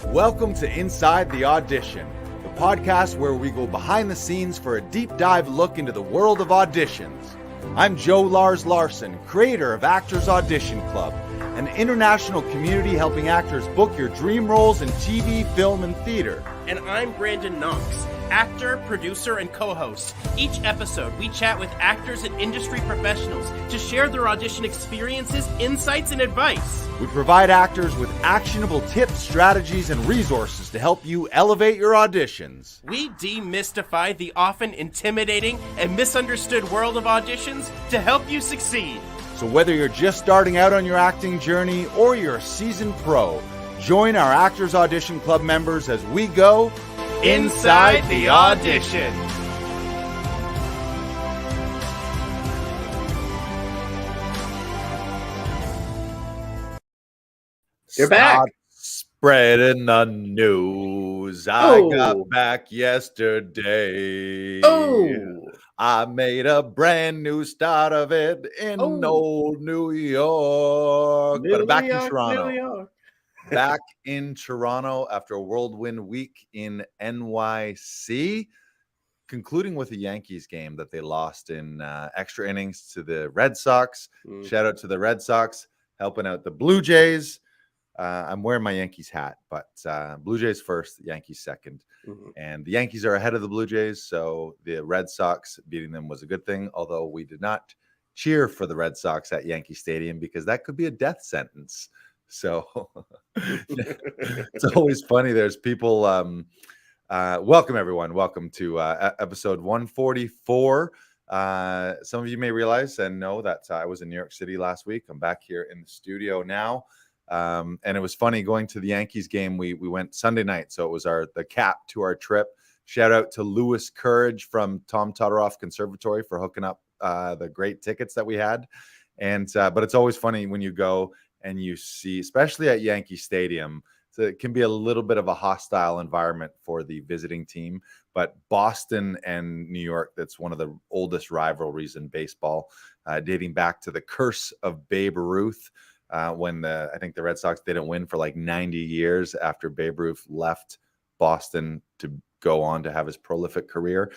Welcome to Inside the Audition, the podcast where we go behind the scenes for a deep dive look into the world of auditions. I'm Joe Lars Larson, creator of Actors Audition Club, an international community helping actors book your dream roles in TV, film, and theater. And I'm Brandon Knox, actor, producer, and co-host. Each episode, we chat with actors and industry professionals to share their audition experiences, insights, and advice. We provide actors with actionable tips, strategies, and resources to help you elevate your auditions. We demystify the often intimidating and misunderstood world of auditions to help you succeed. So whether you're just starting out on your acting journey or you're a seasoned pro, join our Actors Audition Club members as we go Inside the Audition. You're back. Stop spreading the news. I got back yesterday. I made a brand new start of it in old New York. But I'm back in Toronto. Back in Toronto after a whirlwind week in NYC, concluding with a Yankees game that they lost in extra innings to the Red Sox. Shout out to the Red Sox helping out the Blue Jays. I'm wearing my Yankees hat, but Blue Jays first, Yankees second. And the Yankees are ahead of the Blue Jays, so the Red Sox beating them was a good thing, although we did not cheer for the Red Sox at Yankee Stadium because that could be a death sentence. So it's always funny. There's people. Welcome, everyone. Welcome to episode 144. Some of you may realize and know that I was in New York City last week. I'm back here in the studio now. And it was funny going to the Yankees game. We went Sunday night, so it was the cap to our trip. Shout out to Lewis Courage from Tom Todoroff Conservatory for hooking up the great tickets that we had. And but it's always funny when you go and you see, especially at Yankee Stadium, so it can be a little bit of a hostile environment for the visiting team. But Boston and New York, that's one of the oldest rivalries in baseball, dating back to the curse of Babe Ruth. When I think the Red Sox didn't win for like 90 years after Babe Ruth left Boston to go on to have his prolific career.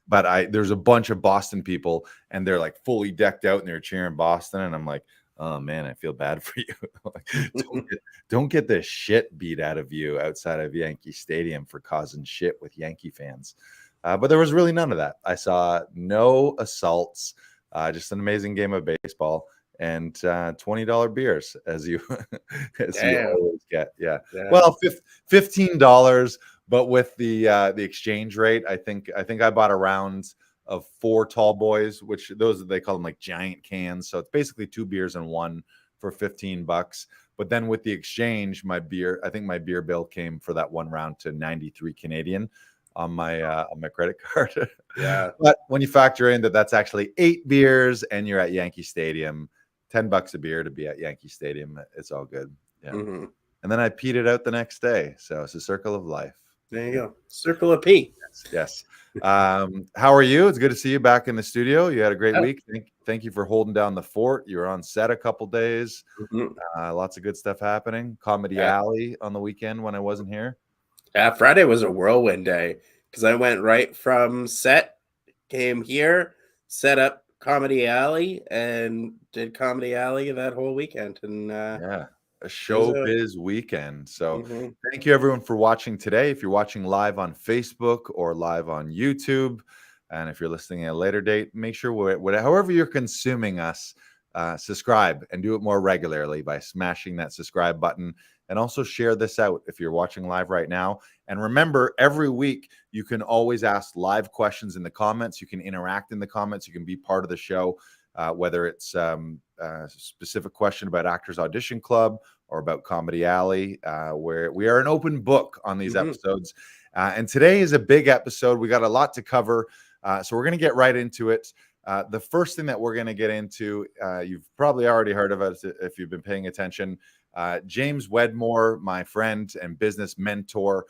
But there's a bunch of Boston people and they're like fully decked out and they're cheering Boston. And I'm like, oh man, I feel bad for you. Don't get the shit beat out of you outside of Yankee Stadium for causing shit with Yankee fans. But there was really none of that. I saw no assaults, just an amazing game of baseball. And $20 beers as you always get. Yeah. Well, $15, but with the exchange rate, I think I bought a round of 4 tall boys, which they call them like giant cans. So it's basically 2 beers in one for $15. But then with the exchange, I think my beer bill came for that one round to 93 Canadian on my credit card. Yeah. But when you factor in that's actually 8 beers and you're at Yankee Stadium, $10 a beer to be at Yankee Stadium. It's all good. Yeah. And then I peed it out the next day. So it's a circle of life. There you go. Circle of pee. Yes. How are you? It's good to see you back in the studio. You had a great week. Thank you for holding down the fort. You were on set a couple days. Lots of good stuff happening. Comedy Alley on the weekend when I wasn't here. Yeah, Friday was a whirlwind day because I went right from set, came here, set up Comedy Alley, and did Comedy Alley that whole weekend. And a showbiz weekend. So thank you everyone for watching today. If you're watching live on Facebook or live on YouTube, and if you're listening at a later date, make sure however you're consuming us, subscribe and do it more regularly by smashing that subscribe button. And also share this out if you're watching live right now. And remember, every week you can always ask live questions in the comments. You can interact in the comments. You can be part of the show, whether it's a specific question about Actors Audition Club or about Comedy Alley, where we are an open book on these episodes. And today is a big episode. We got a lot to cover, so we're going to get right into it. The first thing that we're going to get into, you've probably already heard of it if you've been paying attention. James Wedmore, my friend and business mentor,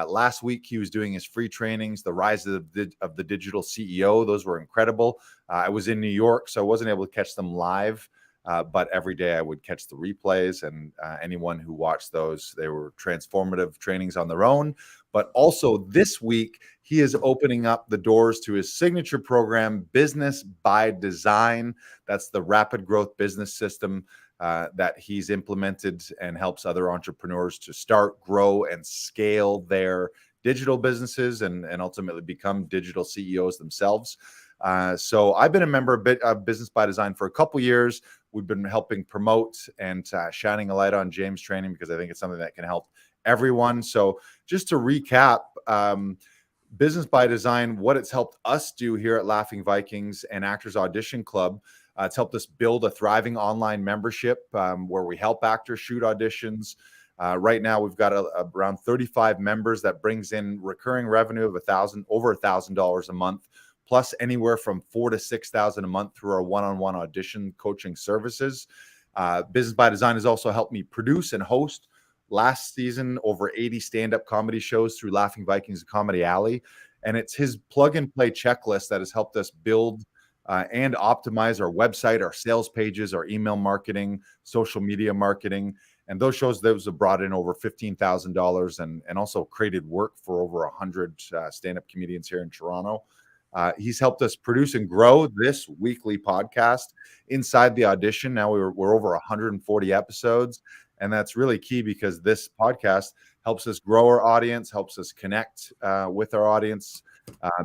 last week he was doing his free trainings, The Rise of the Digital CEO. Those were incredible. I was in New York, so I wasn't able to catch them live. But every day I would catch the replays, and anyone who watched those, they were transformative trainings on their own. But also this week, he is opening up the doors to his signature program, Business by Design. That's the rapid growth business system that he's implemented and helps other entrepreneurs to start, grow, and scale their digital businesses and ultimately become digital CEOs themselves. So I've been a member of Business by Design for a couple years. We've been helping promote and shining a light on James' training because I think it's something that can help everyone. So just to recap, Business by Design, what it's helped us do here at Laughing Vikings and Actors Audition Club, it's helped us build a thriving online membership where we help actors shoot auditions. Right now, we've got around 35 members that brings in recurring revenue of over $1,000 a month, plus anywhere from $4,000 to $6,000 a month through our one-on-one audition coaching services. Business by Design has also helped me produce and host last season over 80 stand-up comedy shows through Laughing Vikings and Comedy Alley. And it's his plug-and-play checklist that has helped us build and optimize our website, our sales pages, our email marketing, social media marketing. And those shows, those have brought in over $15,000 and also created work for over 100 stand-up comedians here in Toronto. He's helped us produce and grow this weekly podcast, Inside the Audition. Now we're over 140 episodes. And that's really key because this podcast helps us grow our audience, helps us connect with our audience,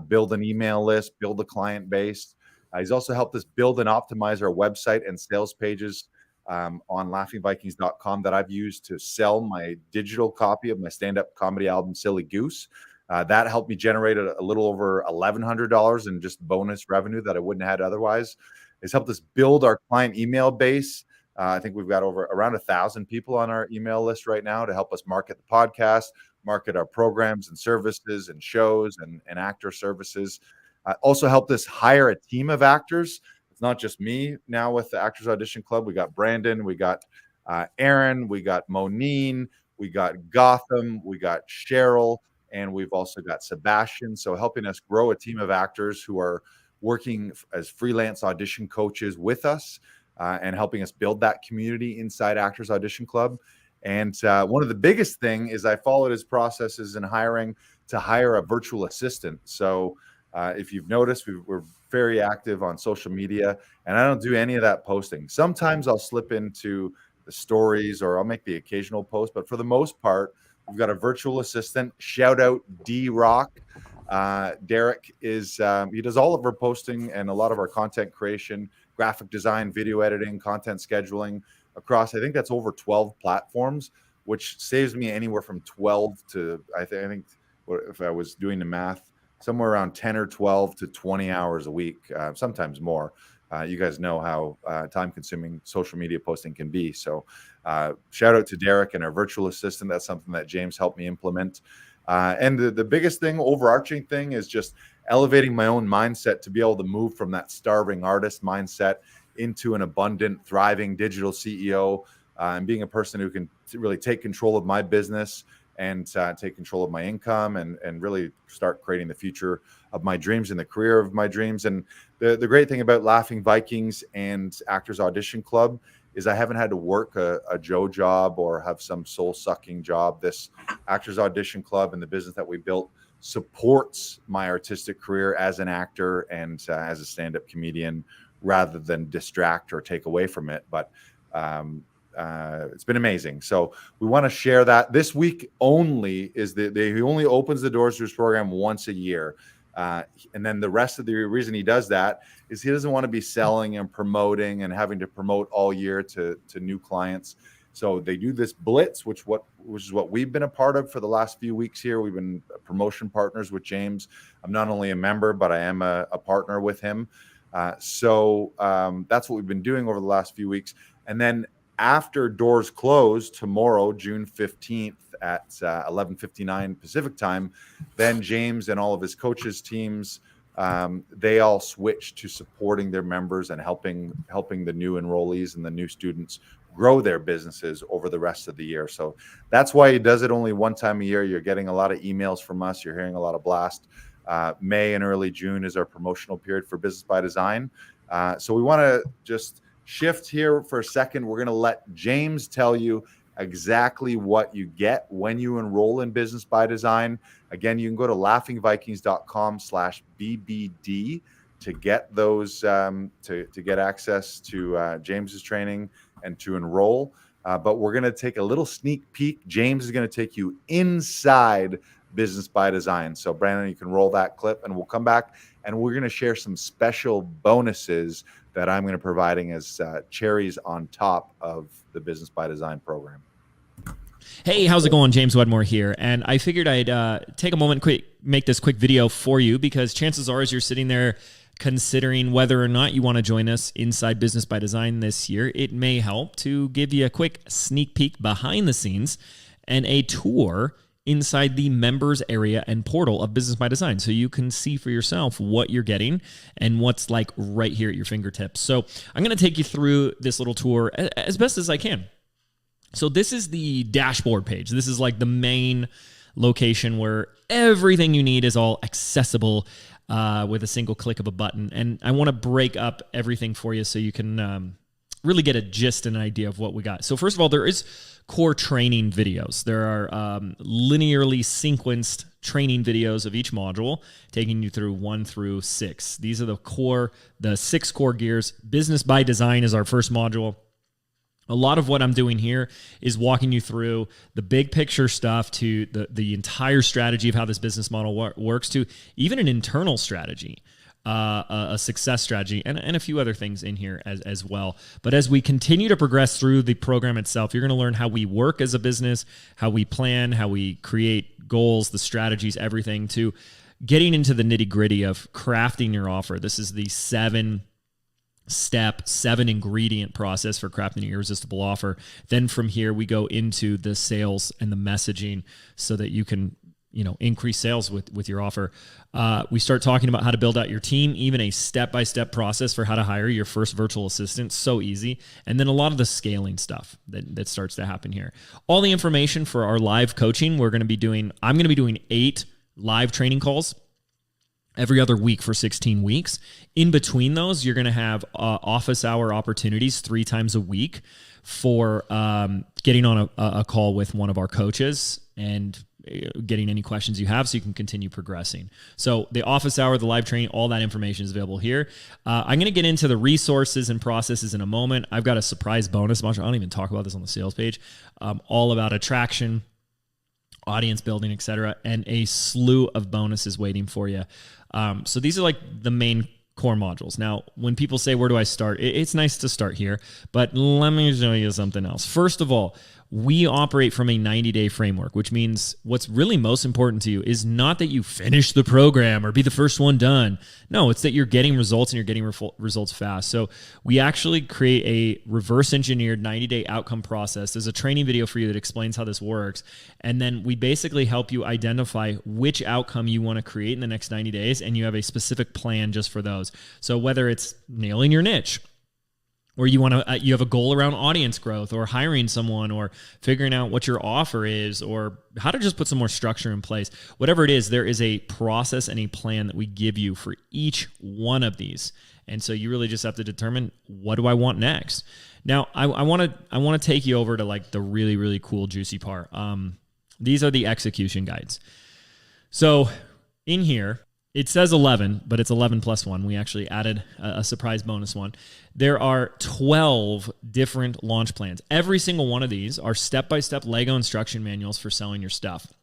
build an email list, build a client base. He's also helped us build and optimize our website and sales pages on laughingvikings.com that I've used to sell my digital copy of my stand-up comedy album, Silly Goose. That helped me generate a little over $1,100 in just bonus revenue that I wouldn't have had otherwise. It's helped us build our client email base. I think we've got around 1,000 people on our email list right now to help us market the podcast, market our programs and services and shows and actor services. Also helped us hire a team of actors. It's not just me now with the Actors Audition Club. We got Brandon, we got Aaron, we got Monine, we got Gotham, we got Cheryl, and we've also got Sebastian. So helping us grow a team of actors who are working as freelance audition coaches with us and helping us build that community inside Actors Audition Club. And one of the biggest thing is I followed his processes in hiring to hire a virtual assistant. So if you've noticed, we're very active on social media, and I don't do any of that posting. Sometimes I'll slip into the stories or I'll make the occasional post, but for the most part, we've got a virtual assistant. Shout out D-Rock. Derek is, he does all of our posting and a lot of our content creation, graphic design, video editing, content scheduling across, I think that's over 12 platforms, which saves me anywhere from 12 to, I think if I was doing the math, somewhere around 10 or 12 to 20 hours a week, sometimes more. You guys know how time-consuming social media posting can be. So shout out to Derek and our virtual assistant. That's something that James helped me implement. And the biggest thing, overarching thing, is just elevating my own mindset to be able to move from that starving artist mindset into an abundant, thriving digital CEO and being a person who can really take control of my business and take control of my income and really start creating the future of my dreams and the career of my dreams. And the great thing about Laughing Vikings and Actors Audition Club is I haven't had to work a Joe job or have some soul-sucking job. This Actors Audition Club and the business that we built supports my artistic career as an actor and as a stand-up comedian rather than distract or take away from it. But it's been amazing. So we want to share that. This week only is he only opens the doors to his program once a year. And then the rest of the reason he does that is he doesn't want to be selling and promoting and having to promote all year to new clients. So they do this blitz, which is what we've been a part of for the last few weeks here. We've been promotion partners with James. I'm not only a member, but I am a partner with him. So that's what we've been doing over the last few weeks. And then after doors close tomorrow, June 15th at 11:59 Pacific time, then James and all of his coaches teams, they all switch to supporting their members and helping the new enrollees and the new students grow their businesses over the rest of the year. So that's why he does it only one time a year. You're getting a lot of emails from us. You're hearing a lot of blast. May and early June is our promotional period for Business by Design. So we want to just shift here for a second. We're going to let James tell you exactly what you get when you enroll in Business by Design. Again, you can go to laughingvikings.com/BBD to get those, to get access to James's training and to enroll. But we're going to take a little sneak peek. James is going to take you inside Business by Design. So Brandon, you can roll that clip and we'll come back and we're going to share some special bonuses that I'm going to be providing as cherries on top of the Business by Design program. Hey, how's it going? James Wedmore here. And I figured I'd take a moment, make this quick video for you, because chances are as you're sitting there considering whether or not you want to join us inside Business by Design this year, it may help to give you a quick sneak peek behind the scenes and a tour inside the members area and portal of Business by Design, so you can see for yourself what you're getting and what's like right here at your fingertips. So I'm going to take you through this little tour as best as I can. So this is the dashboard page. This is like the main location where everything you need is all accessible with a single click of a button. And I want to break up everything for you so you can really get a gist and an idea of what we got. So first of all, there is core training videos. There are linearly sequenced training videos of each module, taking you through 1 through 6. These are the 6 core gears. Business by Design is our first module. A lot of what I'm doing here is walking you through the big picture stuff to the entire strategy of how this business model works, to even an internal strategy, a success strategy, and a few other things in here as well. But as we continue to progress through the program itself, you're going to learn how we work as a business, how we plan, how we create goals, the strategies, everything, to getting into the nitty-gritty of crafting your offer. This is the 7-step, 7-ingredient process for crafting an irresistible offer. Then from here, we go into the sales and the messaging so that you can, increase sales with your offer. We start talking about how to build out your team, even a step-by-step process for how to hire your first virtual assistant. So easy. And then a lot of the scaling stuff that starts to happen here. All the information for our live coaching, I'm going to be doing 8 live training calls every other week for 16 weeks. In between those, you're going to have office hour opportunities 3 times a week for getting on a call with one of our coaches and getting any questions you have so you can continue progressing. So the office hour, the live training, all that information is available here. I'm going to get into the resources and processes in a moment. I've got a surprise bonus module. I don't even talk about this on the sales page. All about attraction, audience building, etc., and a slew of bonuses waiting for you. So these are like the main core modules. Now, when people say, where do I start? It's nice to start here, but let me show you something else. First of all, we operate from a 90-day framework, which means what's really most important to you is not that you finish the program or be the first one done. No, it's that you're getting results and you're getting results fast. So we actually create a reverse engineered 90-day outcome process. There's a training video for you that explains how this works. And then we basically help you identify which outcome you want to create in the next 90 days, and you have a specific plan just for those. So whether it's nailing your niche, or you have a goal around audience growth, or hiring someone, or figuring out what your offer is, or how to just put some more structure in place. Whatever it is, there is a process and a plan that we give you for each one of these. And so you really just have to determine, what do I want next? Now, I want to take you over to like the really, really cool, juicy part. These are the execution guides. So in here, it says 11, but it's 11 plus 1. We actually added a surprise bonus one. There are 12 different launch plans. Every single one of these are step-by-step Lego instruction manuals for selling your stuff.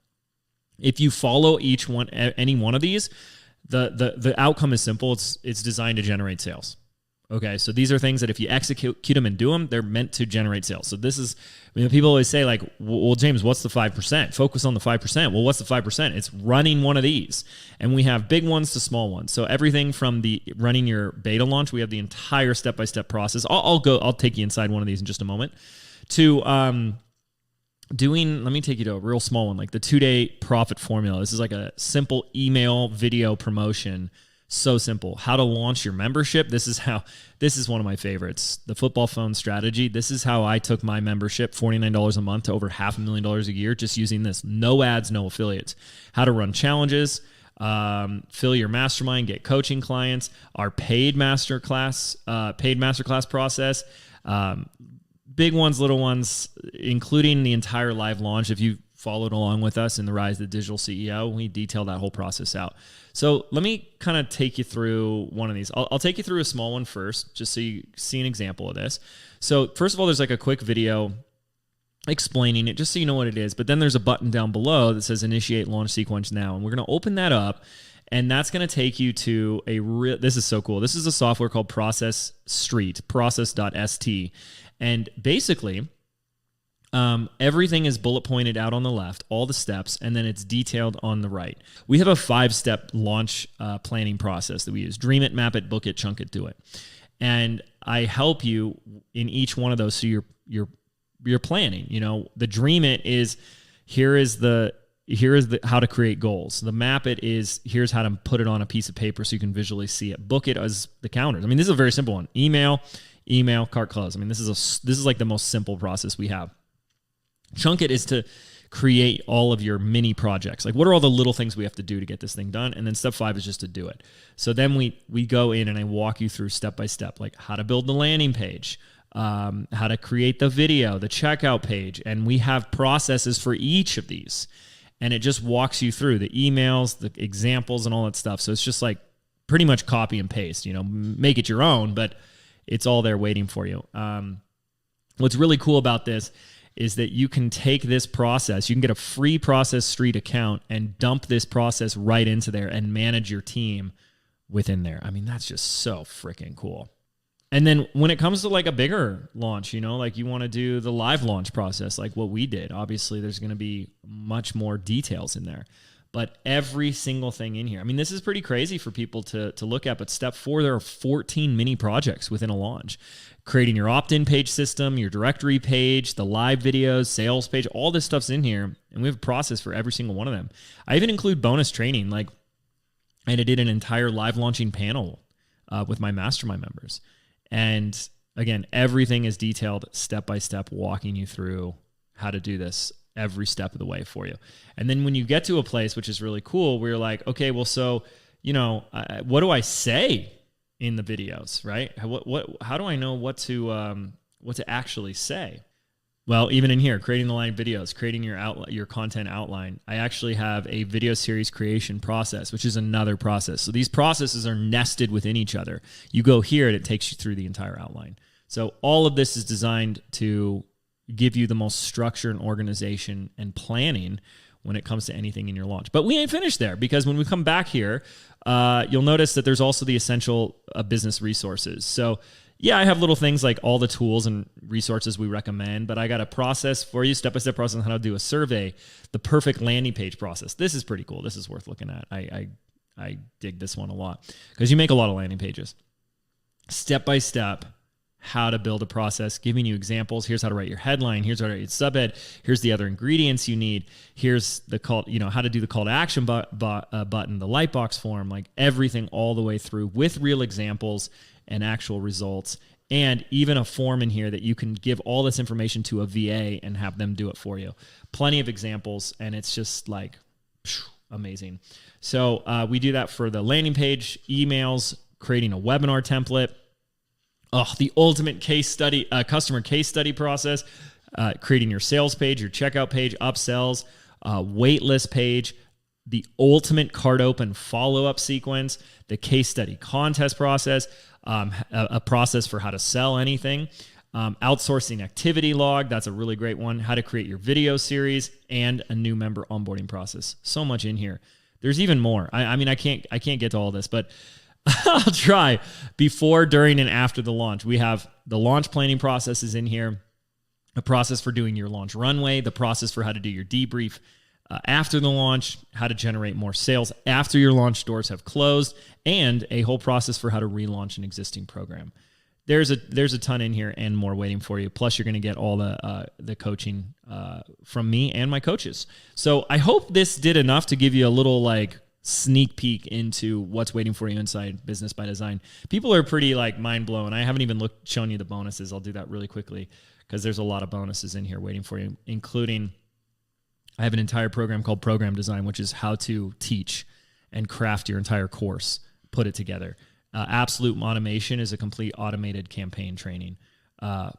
If you follow any one of these, the outcome is simple. It's designed to generate sales. Okay, so these are things that if you execute them and do them, they're meant to generate sales. So this is, people always say like, well, James, what's the 5%? Focus on the 5%. Well, what's the 5%? It's running one of these. And we have big ones to small ones. So everything from the running your beta launch, we have the entire step-by-step process. I'll take you inside one of these in just a moment, to let me take you to a real small one, like the 2-day profit formula. This is like a simple email video promotion. So simple. How to launch your membership. This is one of my favorites. The football phone strategy. This is how I took my membership, $49 a month, to over $500,000 a year, just using this. No ads, no affiliates. How to run challenges. fill your mastermind, get coaching clients, our paid masterclass process, big ones, little ones, including the entire live launch. If you followed along with us in the Rise of the Digital CEO, we detail that whole process out. So let me kind of take you through one of these. I'll take you through a small one first, just so you see an example of this. So first of all, there's like a quick video explaining it, just so you know what it is. But then there's a button down below that says Initiate Launch Sequence Now. And we're going to open that up, and that's going to take you to this is so cool. This is a software called Process Street, process.st. And basically, everything is bullet pointed out on the left, all the steps, and then it's detailed on the right. We have a 5-step launch planning process that we use: dream it, map it, book it, chunk it, do it. And I help you in each one of those. So you're planning. You know, the dream it is here is the how to create goals. The map it is here's how to put it on a piece of paper so you can visually see it. Book it as the counters. I mean, this is a very simple one. Email, cart close. I mean, this is like the most simple process we have. Chunk it is to create all of your mini projects. Like, what are all the little things we have to do to get this thing done? And then step 5 is just to do it. So then we go in and I walk you through step by step, like how to build the landing page, how to create the video, the checkout page. And we have processes for each of these. And it just walks you through the emails, the examples, and all that stuff. So it's just like pretty much copy and paste, make it your own, but it's all there waiting for you. What's really cool about this is that you can take this process, you can get a free Process Street account and dump this process right into there and manage your team within there. I mean, that's just so freaking cool. And then when it comes to like a bigger launch, like you want to do the live launch process, like what we did, obviously there's going to be much more details in there. But every single thing in here, I mean, this is pretty crazy for people to look at. But step 4, there are 14 mini projects within a launch. Creating your opt-in page system, your directory page, the live videos, sales page, all this stuff's in here. And we have a process for every single one of them. I even include bonus training. Like, I did an entire live launching panel with my mastermind members. And again, everything is detailed step by step, walking you through how to do this every step of the way for you. And then when you get to a place, which is really cool, where you're like, okay, well, so, what do I say in the videos, right? How do I know what to actually say? Well, even in here, creating the line videos, creating your content outline, I actually have a video series creation process, which is another process. So these processes are nested within each other. You go here and it takes you through the entire outline. So all of this is designed to give you the most structure and organization and planning when it comes to anything in your launch. But we ain't finished there, because when we come back here, you'll notice that there's also the essential business resources. So yeah, I have little things like all the tools and resources we recommend, but I got a process for you, step-by-step process on how to do a survey, the perfect landing page process. This is pretty cool. This is worth looking at. I dig this one a lot because you make a lot of landing pages. Step-by-step, how to build a process, giving you examples. Here's how to write your headline. Here's how to write your subhead. Here's the other ingredients you need. Here's the call, how to do the call to action button, the lightbox form, like everything all the way through with real examples and actual results, and even a form in here that you can give all this information to a VA and have them do it for you. Plenty of examples, and it's just like amazing. So we do that for the landing page, emails, creating a webinar template, the ultimate case study, customer case study process, creating your sales page, your checkout page, upsells, wait list page, the ultimate cart open follow-up sequence, the case study contest process, a process for how to sell anything, outsourcing activity log. That's a really great one. How to create your video series, and a new member onboarding process. So much in here. There's even more. I mean, I can't get to all this, but I'll try. Before, during, and after the launch, we have the launch planning processes in here, a process for doing your launch runway, the process for how to do your debrief after the launch, how to generate more sales after your launch doors have closed, and a whole process for how to relaunch an existing program. There's a ton in here and more waiting for you. Plus, you're going to get all the coaching from me and my coaches. So I hope this did enough to give you a little sneak peek into what's waiting for you inside Business by Design. People are pretty mind blown. I haven't even shown you the bonuses. I'll do that really quickly because there's a lot of bonuses in here waiting for you, including I have an entire program called Program Design, which is how to teach and craft your entire course, put it together. Absolute Automation is a complete automated campaign training.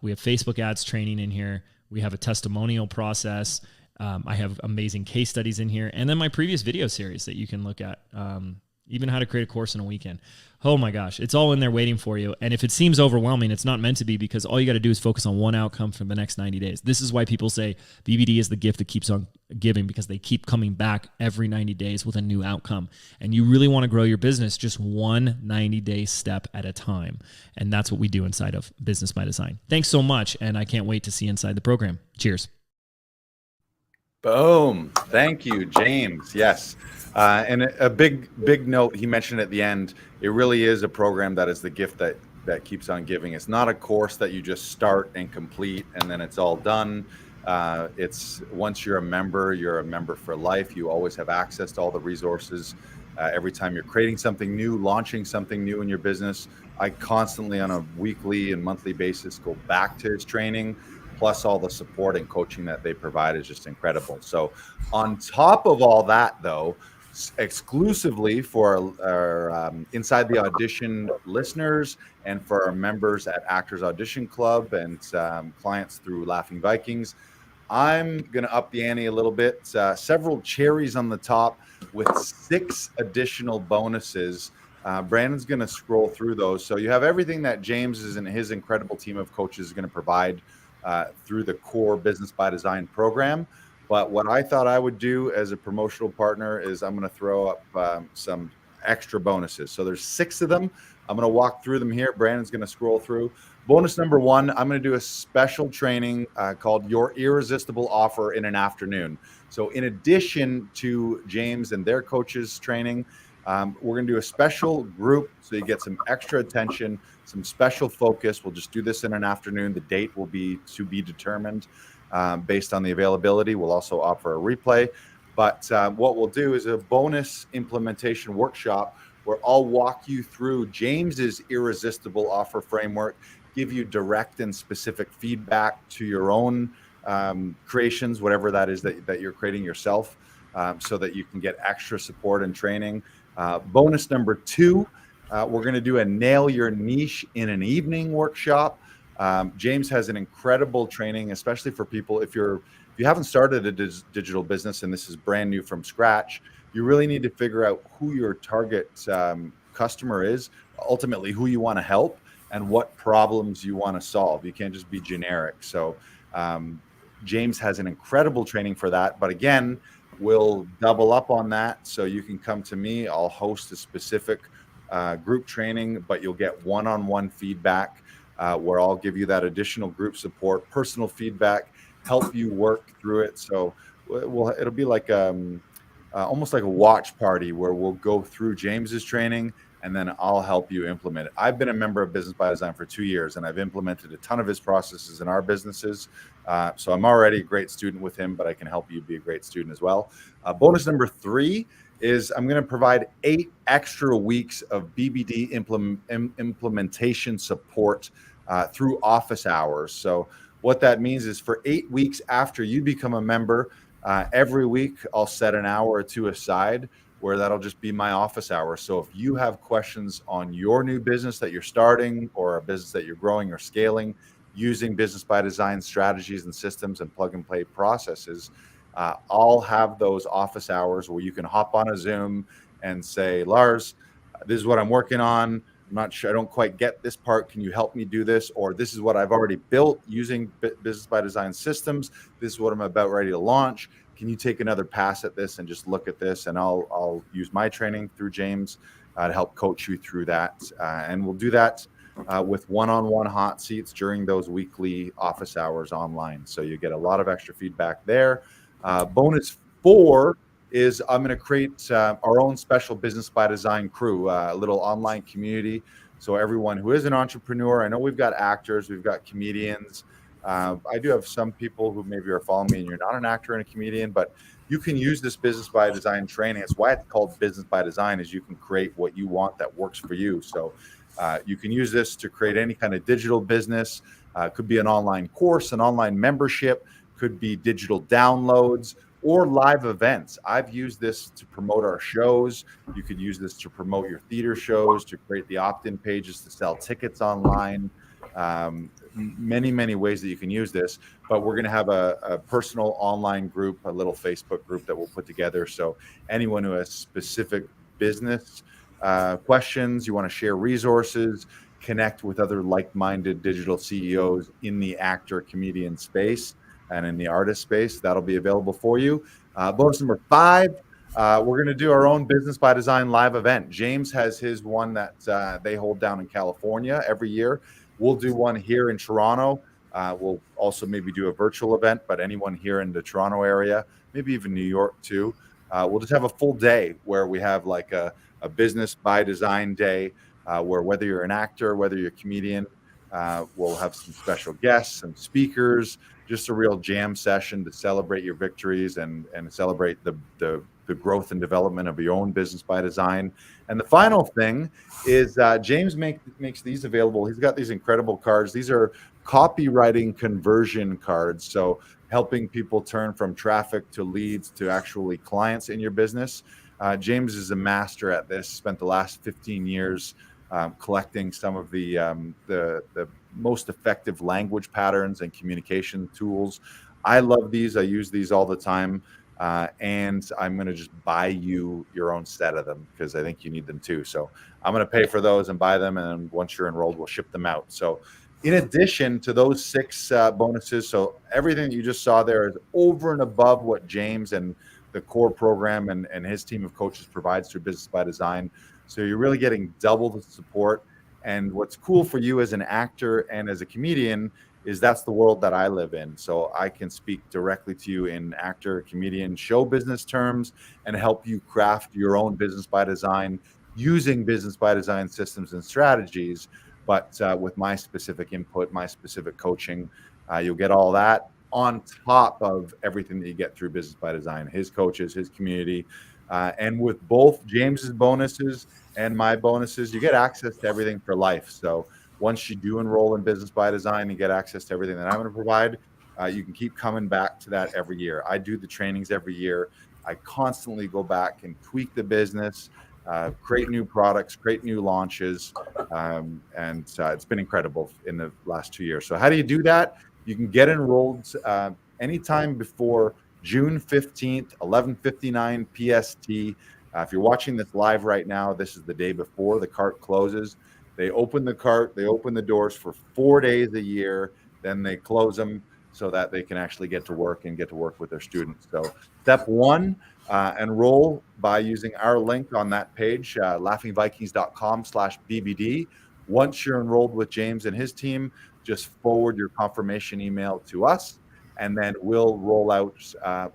We have Facebook ads training in here. We have a testimonial process. I have amazing case studies in here. And then my previous video series that you can look at, even how to create a course in a weekend. Oh my gosh, it's all in there waiting for you. And if it seems overwhelming, it's not meant to be, because all you got to do is focus on one outcome for the next 90 days. This is why people say BBD is the gift that keeps on giving, because they keep coming back every 90 days with a new outcome. And you really want to grow your business just one 90-day step at a time. And that's what we do inside of Business by Design. Thanks so much. And I can't wait to see you inside the program. Cheers. Boom. Thank you, James. Yes. And a big note he mentioned at the end, it really is a program that is the gift that keeps on giving. It's not a course that you just start and complete and then it's all done. It's once you're a member for life. You always have access to all the resources. Every time you're creating something new, launching something new in your business, I constantly on a weekly and monthly basis go back to his training. Plus all the support and coaching that they provide is just incredible. So on top of all that, though, exclusively for our Inside the Audition listeners and for our members at Actors Audition Club and clients through Laughing Vikings, I'm going to up the ante a little bit. Several cherries on the top with 6 additional bonuses. Brandon's going to scroll through those. So you have everything that James and his incredible team of coaches is going to provide through the core Business by Design program. But what I thought I would do as a promotional partner is I'm going to throw up some extra bonuses. So there's 6 of them. I'm going to walk through them here. Brandon's going to scroll through. Bonus number 1, I'm going to do a special training called Your Irresistible Offer in an Afternoon. So in addition to James and their coaches training, we're going to do a special group so you get some extra attention, some special focus. We'll just do this in an afternoon. The date will be to be determined based on the availability. We'll also offer a replay. But what we'll do is a bonus implementation workshop where I'll walk you through James's irresistible offer framework, give you direct and specific feedback to your own creations, whatever that is that you're creating yourself, so that you can get extra support and training. Bonus number 2, we're going to do a Nail Your Niche in an Evening workshop. James has an incredible training, especially for people. If you haven't started a digital business and this is brand new from scratch, you really need to figure out who your target customer is, ultimately who you want to help and what problems you want to solve. You can't just be generic. So James has an incredible training for that. But again, we'll double up on that. So you can come to me. I'll host a specific group training, but you'll get one-on-one feedback where I'll give you that additional group support, personal feedback, help you work through it. So it'll be like almost like a watch party where we'll go through James's training and then I'll help you implement it. I've been a member of Business by Design for 2 years and I've implemented a ton of his processes in our businesses. So I'm already a great student with him, but I can help you be a great student as well. Bonus number 3 is I'm going to provide 8 extra weeks of BBD implementation support through office hours. So what that means is for 8 weeks after you become a member, every week I'll set an hour or 2 aside where that'll just be my office hours. So if you have questions on your new business that you're starting or a business that you're growing or scaling using Business by Design strategies and systems and plug and play processes, I'll have those office hours where you can hop on a Zoom and say, Lars, this is what I'm working on. I'm not sure, I don't quite get this part. Can you help me do this? Or this is what I've already built using Business by Design systems. This is what I'm about ready to launch. Can you take another pass at this and just look at this? And I'll use my training through James to help coach you through that. And we'll do that with one-on-one hot seats during those weekly office hours online. So you get a lot of extra feedback there. Bonus 4 is I'm going to create our own special Business by Design crew, a little online community. So everyone who is an entrepreneur, I know we've got actors, we've got comedians. I do have some people who maybe are following me and you're not an actor and a comedian, but you can use this Business by Design training. It's why it's called Business by Design, is you can create what you want that works for you. So you can use this to create any kind of digital business. Could be an online course, an online membership, could be digital downloads, or live events. I've used this to promote our shows. You could use this to promote your theater shows, to create the opt-in pages, to sell tickets online. Many ways that you can use this, but we're going to have a personal online group, a little Facebook group that we'll put together. So anyone who has specific business questions, you want to share resources, connect with other like-minded digital CEOs in the actor comedian space and in the artist space, that'll be available for you. Bonus number 5, we're going to do our own Business by Design live event. James has his one that they hold down in California every year. We'll do one here in Toronto. We'll also maybe do a virtual event, but anyone here in the Toronto area, maybe even New York too, we'll just have a full day where we have like a Business by Design day, where whether you're an actor, whether you're a comedian, we'll have some special guests, some speakers, just a real jam session to celebrate your victories and celebrate the growth and development of your own business by design. And the final thing is James makes these available. He's got these incredible cards. These are copywriting conversion cards. So helping people turn from traffic to leads to actually clients in your business. James is a master at this, spent the last 15 years collecting some of the most effective language patterns and communication tools. I love these. I use these all the time. And I'm going to just buy you your own set of them because I think you need them too. So I'm going to pay for those and buy them. And once you're enrolled, we'll ship them out. So in addition to those 6 bonuses, so everything that you just saw there is over and above what James and the core program and his team of coaches provides through Business by Design. So you're really getting double the support. And what's cool for you as an actor and as a comedian is that's the world that I live in. So I can speak directly to you in actor, comedian, show business terms and help you craft your own Business by Design using Business by Design systems and strategies, but with my specific input, my specific coaching. You'll get all that on top of everything that you get through Business by Design, his coaches, his community. And with both James's bonuses and my bonuses, you get access to everything for life. So once you do enroll in Business by Design, you get access to everything that I'm going to provide. You can keep coming back to that every year. I do the trainings every year. I constantly go back and tweak the business, create new products, create new launches. And it's been incredible in the last 2 years. So how do you do that? You can get enrolled anytime before June 15th, 11:59 PST. If you're watching this live right now, this is the day before the cart closes. They open the cart, they open the doors for 4 days a year, then they close them so that they can actually get to work with their students. So step 1, enroll by using our link on that page, laughingvikings.com/BBD. Once you're enrolled with James and his team, just forward your confirmation email to us, and then we'll roll out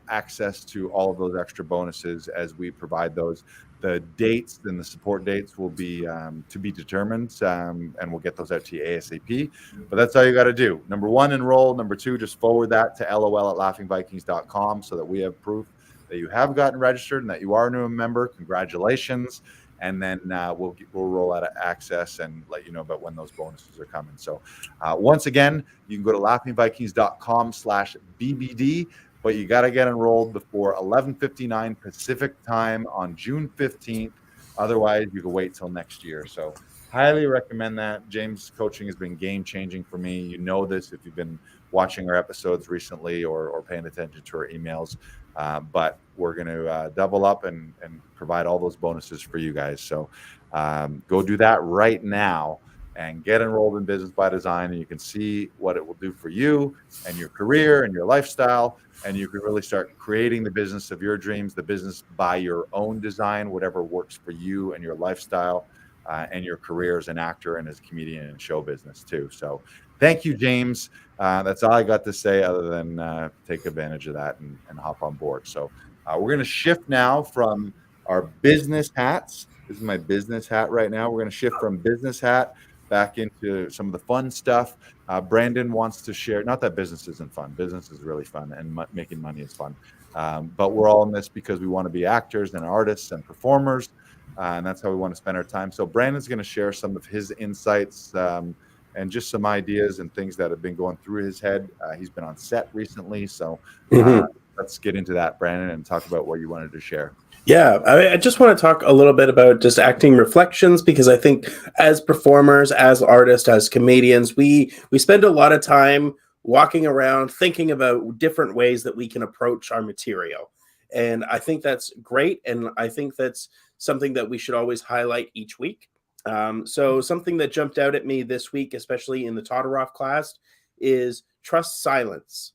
access to all of those extra bonuses as we provide those. The dates and the support dates will be to be determined, and we'll get those out to you ASAP. But that's all you got to do. Number 1, enroll. Number 2, just forward that to lol@laughingvikings.com so that we have proof that you have gotten registered and that you are a new member. Congratulations. And then we'll roll out of access and let you know about when those bonuses are coming. So once again, you can go to laughingvikings.com/BBD, but you got to get enrolled before 11:59 Pacific time on June 15th. Otherwise, you can wait till next year. So highly recommend that. James' coaching has been game-changing for me. You know this if you've been watching our episodes recently or paying attention to our emails. But we're going to double up and provide all those bonuses for you guys. So go do that right now and get enrolled in Business by Design, and you can see what it will do for you and your career and your lifestyle. And you can really start creating the business of your dreams, the business by your own design, whatever works for you and your lifestyle and your career as an actor and as a comedian and show business too. So thank you, James. That's all I got to say other than take advantage of that and hop on board. So we're going to shift now from our business hats. This is my business hat right now. We're going to shift from business hat back into some of the fun stuff. Brandon wants to share, not that business isn't fun. Business is really fun and making money is fun. But we're all in this because we want to be actors and artists and performers. And that's how we want to spend our time. So Brandon's going to share some of his insights and just some ideas and things that have been going through his head. He's been on set recently, so let's get into that, Brandon, and talk about what you wanted to share. Yeah, I just want to talk a little bit about just acting reflections, because I think as performers, as artists, as comedians, we spend a lot of time walking around thinking about different ways that we can approach our material. And I think that's great. And I think that's something that we should always highlight each week. So something that jumped out at me this week, especially in the Todorov class, is trust silence.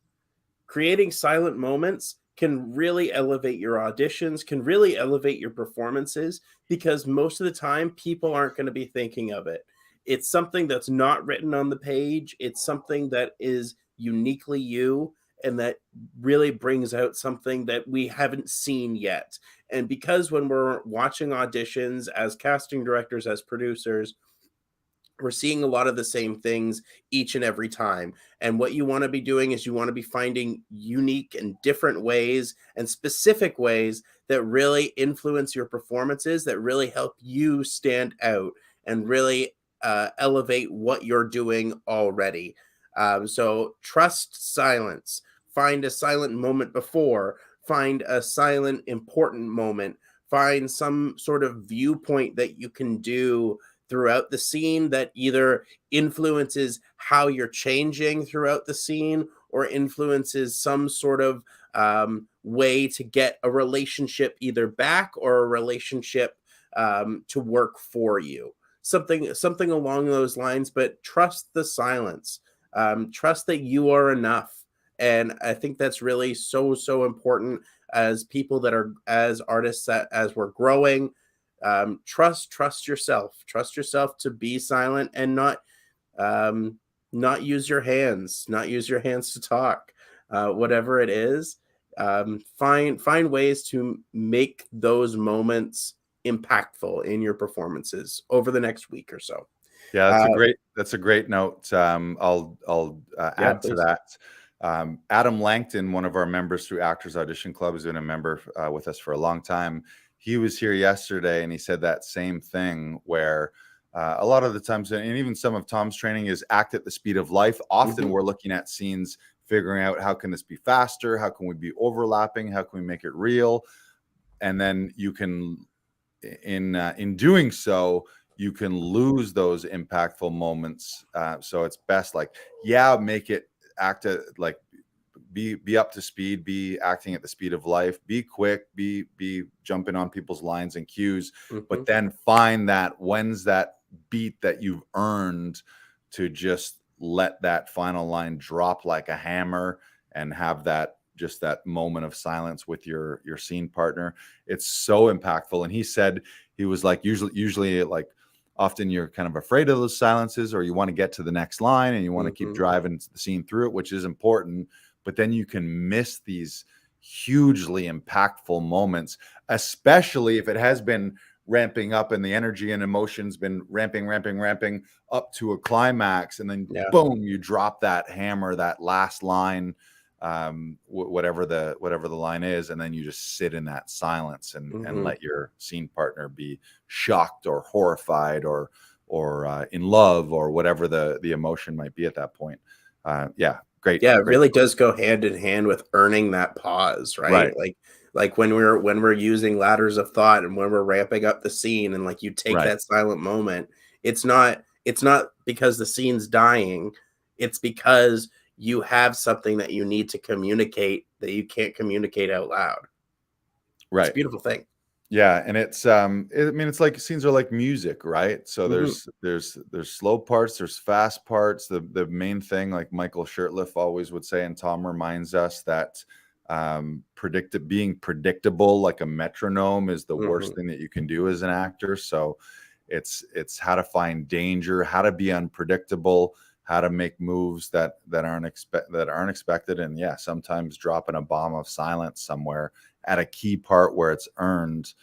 Creating silent moments can really elevate your auditions, can really elevate your performances, because most of the time people aren't going to be thinking of it. It's something that's not written on the page. It's something that is uniquely you, and that really brings out something that we haven't seen yet. And because when we're watching auditions as casting directors, as producers, we're seeing a lot of the same things each and every time. And what you want to be doing is you want to be finding unique and different ways and specific ways that really influence your performances, that really help you stand out and really elevate what you're doing already. So trust silence. Find a silent moment before, find a silent, important moment, find some sort of viewpoint that you can do throughout the scene that either influences how you're changing throughout the scene or influences some sort of way to get a relationship either back or a relationship to work for you. Something along those lines, but trust the silence. Trust that you are enough. And I think that's really so important as people that are, as artists, that as we're growing. Trust yourself. Trust yourself to be silent and not use your hands, to talk. Whatever it is, find ways to make those moments impactful in your performances over the next week or so. Yeah, that's a great note. I'll add to that. Adam Langton, one of our members through Actors Audition Club, has been a member with us for a long time. He was here yesterday and he said that same thing, where a lot of the times, and even some of Tom's training, is act at the speed of life. Often we're looking at scenes, figuring out how can this be faster? How can we be overlapping? How can we make it real? And then you can, in doing so, you can lose those impactful moments. So it's best, like, make it act at, like, be up to speed, be acting at the speed of life, be quick, be jumping on people's lines and cues, but then find that when's that beat that you've earned to just let that final line drop like a hammer and have that moment of silence with your scene partner. It's so impactful. And he said, he was like, usually like often you're kind of afraid of those silences, or you want to get to the next line and you want to keep driving the scene through it, which is important. But then you can miss these hugely impactful moments, especially if it has been ramping up and the energy and emotion's been ramping up to a climax. And then boom, you drop that hammer, that last line, whatever the line is. And then you just sit in that silence and let your scene partner be shocked or horrified or in love or whatever the emotion might be at that point. Great. Yeah, it really does go hand in hand with earning that pause, right? Like when we're using ladders of thought and when we're ramping up the scene, and like you take that silent moment, it's not because the scene's dying, it's because you have something that you need to communicate that you can't communicate out loud. Right. It's a beautiful thing. Yeah, and it's it's like scenes are like music, right? So there's slow parts, there's fast parts. The main thing, like Michael Shirtliff always would say, and Tom reminds us, that being predictable like a metronome is the worst thing that you can do as an actor. So it's how to find danger, how to be unpredictable, how to make moves that aren't expected, and sometimes dropping a bomb of silence somewhere at a key part where it's earned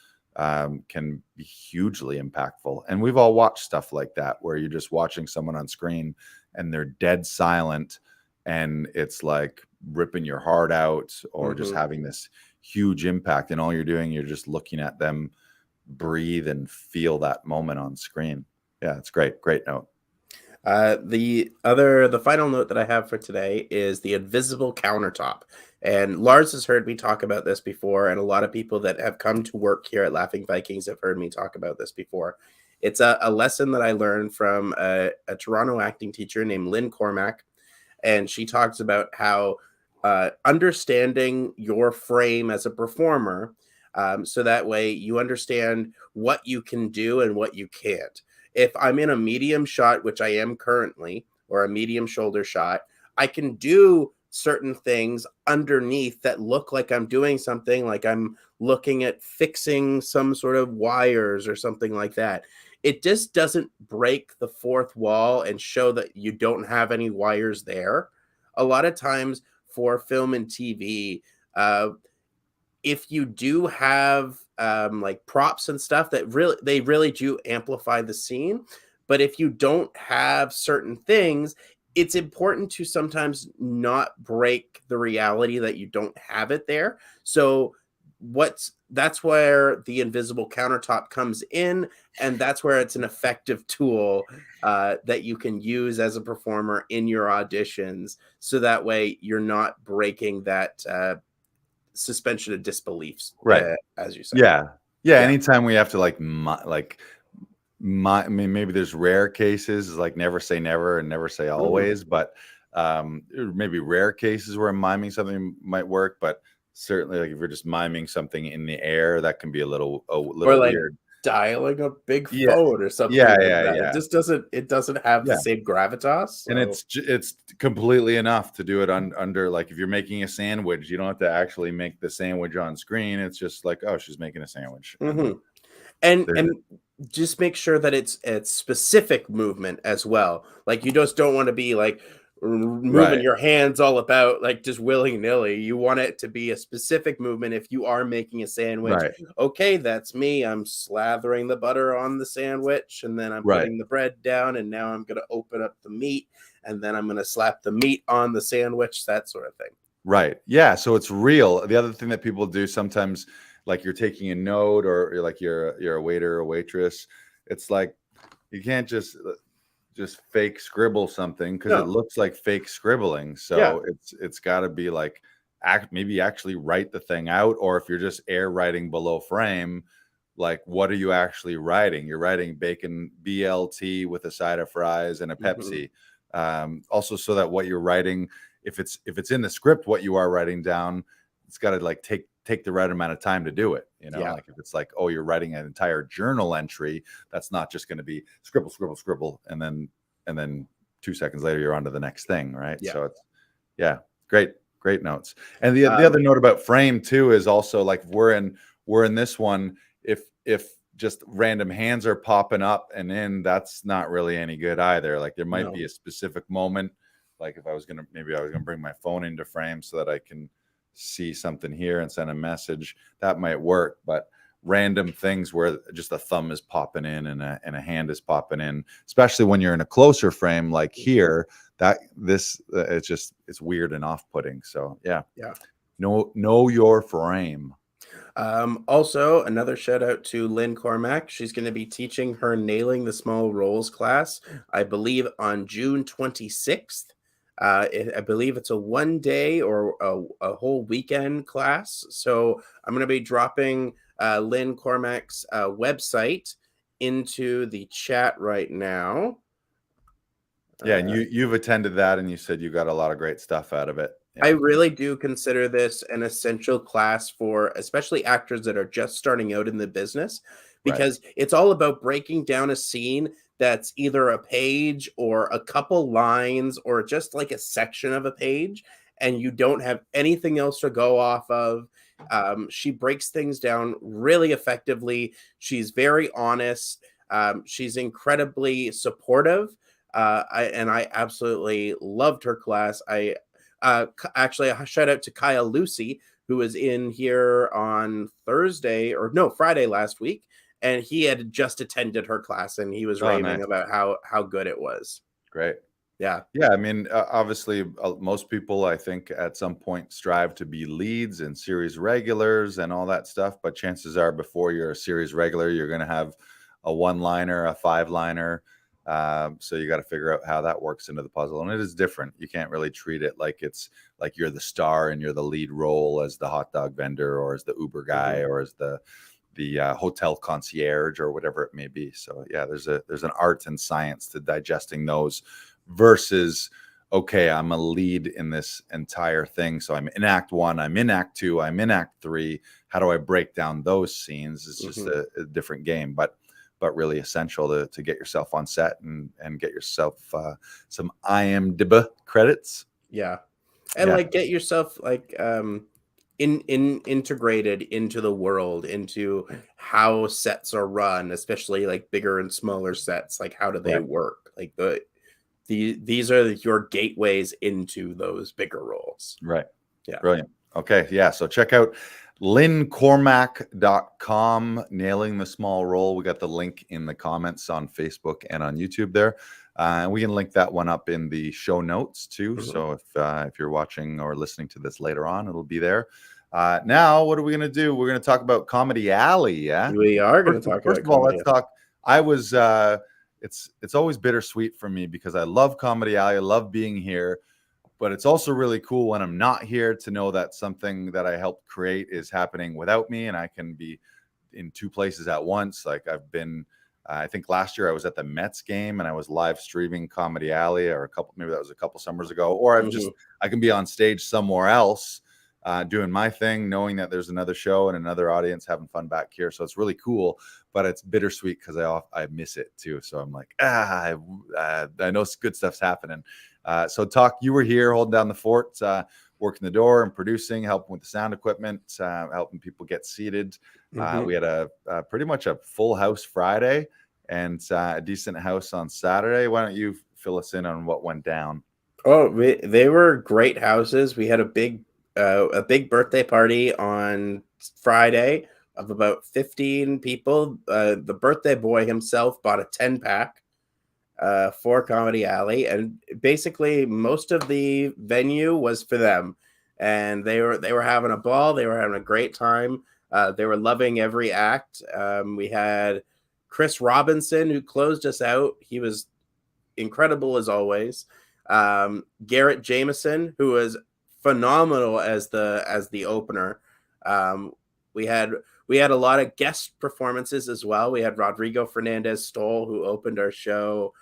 can be hugely impactful. And we've all watched stuff like that, where you're just watching someone on screen and they're dead silent and it's like ripping your heart out, or just having this huge impact, and all you're doing, you're just looking at them breathe and feel that moment on screen. Yeah, it's great note. The final note that I have for today is the invisible countertop. And Lars has heard me talk about this before, and a lot of people that have come to work here at Laughing Vikings have heard me talk about this before. It's a lesson that I learned from a Toronto acting teacher named Lynn Cormack, and she talks about how understanding your frame as a performer, so that way you understand what you can do and what you can't. If I'm in a medium shot, which I am currently, or a medium shoulder shot, I can do certain things underneath that look like I'm doing something, like I'm looking at fixing some sort of wires or something like that. It just doesn't break the fourth wall and show that you don't have any wires there. A lot of times for film and TV, if you do have like props and stuff that really do amplify the scene, but if you don't have certain things, it's important to sometimes not break the reality that you don't have it there. So that's where the invisible countertop comes in, and that's where it's an effective tool that you can use as a performer in your auditions, so that way you're not breaking that suspension of disbeliefs, Right. as you said. Yeah. Anytime we have to I mean, maybe there's rare cases like never say never and never say always, but maybe rare cases where miming something might work, but certainly like if you're just miming something in the air, that can be a little Or like weird. dialing a big Yeah. phone or something Yeah, like yeah, that. yeah. It doesn't have the same gravitas. And it's completely enough to do it under like if you're making a sandwich, you don't have to actually make the sandwich on screen. It's just like, oh, she's making a sandwich. And just make sure that it's specific movement as well. Like you just don't want to be like moving your hands all about like just willy-nilly. You want it to be a specific movement. If you are making a sandwich, okay, that's me. I'm slathering the butter on the sandwich, and then I'm putting the bread down, and now I'm going to open up the meat, and then I'm going to slap the meat on the sandwich, that sort of thing. Right. Yeah. So it's real. The other thing that people do sometimes, like you're taking a note or you're a waiter or waitress, it's like you can't just fake scribble something because it looks like fake scribbling. So it's got to be like maybe actually write the thing out, or if you're just air writing below frame, like what are you actually writing? You're writing bacon BLT with a side of fries and a Pepsi. Also, so that what you're writing, if it's in the script, what you are writing down, it's got to like take the right amount of time to do it. Like if it's like, oh, you're writing an entire journal entry, that's not just going to be scribble, scribble, scribble, and then 2 seconds later you're on to the next thing, right? So it's great notes. And the other note about frame too is also like we're in this one. If just random hands are popping up and in, that's not really any good either. Like there might be a specific moment. Like if I was gonna bring my phone into frame so that I can see something here and send a message, that might work. But random things where just a thumb is popping in and a hand is popping in, especially when you're in a closer frame like here, it's weird and off-putting. So know your frame. Also, another shout out to Lynn Cormack. She's going to be teaching her Nailing the Small Roles class, I believe, on June 26th. I believe it's a 1 day or a whole weekend class. So I'm going to be dropping Lynn Cormack's website into the chat right now. Yeah, and you've attended that, and you said you got a lot of great stuff out of it. I really do consider this an essential class for especially actors that are just starting out in the business, because it's all about breaking down a scene that's either a page or a couple lines or just like a section of a page, and you don't have anything else to go off of. She breaks things down really effectively. She's very honest. She's incredibly supportive. I absolutely loved her class. Actually, a shout out to Kyle Lucy, who was in here on Friday last week, and he had just attended her class, and he was raving about how good it was. Great. Yeah. I mean, obviously, most people, I think, at some point strive to be leads and series regulars and all that stuff. But chances are, before you're a series regular, you're going to have a one-liner, a five-liner, So you got to figure out how that works into the puzzle, and it is different. You can't really treat it like it's like you're the star and you're the lead role as the hot dog vendor or as the Uber guy or as the hotel concierge or whatever it may be. So yeah, there's an art and science to digesting those versus, okay, I'm a lead in this entire thing. So I'm in act 1, I'm in act 2, I'm in act 3. How do I break down those scenes? It's just a different game, but really essential to get yourself on set and get yourself some IMDb credits. Yeah. And like get yourself like integrated into the world, into how sets are run, especially like bigger and smaller sets. Like how do they work? Like these are your gateways into those bigger roles. Right. Yeah. Brilliant. Okay. Yeah. So check out LynnCormack.com, Nailing the Small Role. We got the link in the comments on Facebook and on YouTube there. And we can link that one up in the show notes too. So if you're watching or listening to this later on, it'll be there. Now, what are we going to do? We're going to talk about Comedy Alley. Yeah, we are going to talk about. First of all, let's talk. It's always bittersweet for me because I love Comedy Alley. I love being here. But it's also really cool when I'm not here to know that something that I helped create is happening without me, and I can be in 2 places at once. Like I've been, I think last year I was at the Mets game and I was live streaming Comedy Alley, or maybe that was a couple summers ago. Or I can be on stage somewhere else doing my thing, knowing that there's another show and another audience having fun back here. So it's really cool, but it's bittersweet because I miss it too. So I'm like, I know good stuff's happening. So you were here holding down the fort, working the door and producing, helping with the sound equipment, helping people get seated. We had pretty much a full house Friday and a decent house on Saturday. Why don't you fill us in on what went down? Oh, they were great houses. We had a big birthday party on Friday of about 15 people. The birthday boy himself bought a 10-pack. For Comedy Alley, and basically most of the venue was for them, and they were having a ball. They were having a great time. They were loving every act. We had Chris Robinson, who closed us out. He was incredible as always. Garrett Jameson, who was phenomenal as the opener. We had a lot of guest performances as well. We had Rodrigo Fernandez Stoll, who opened our show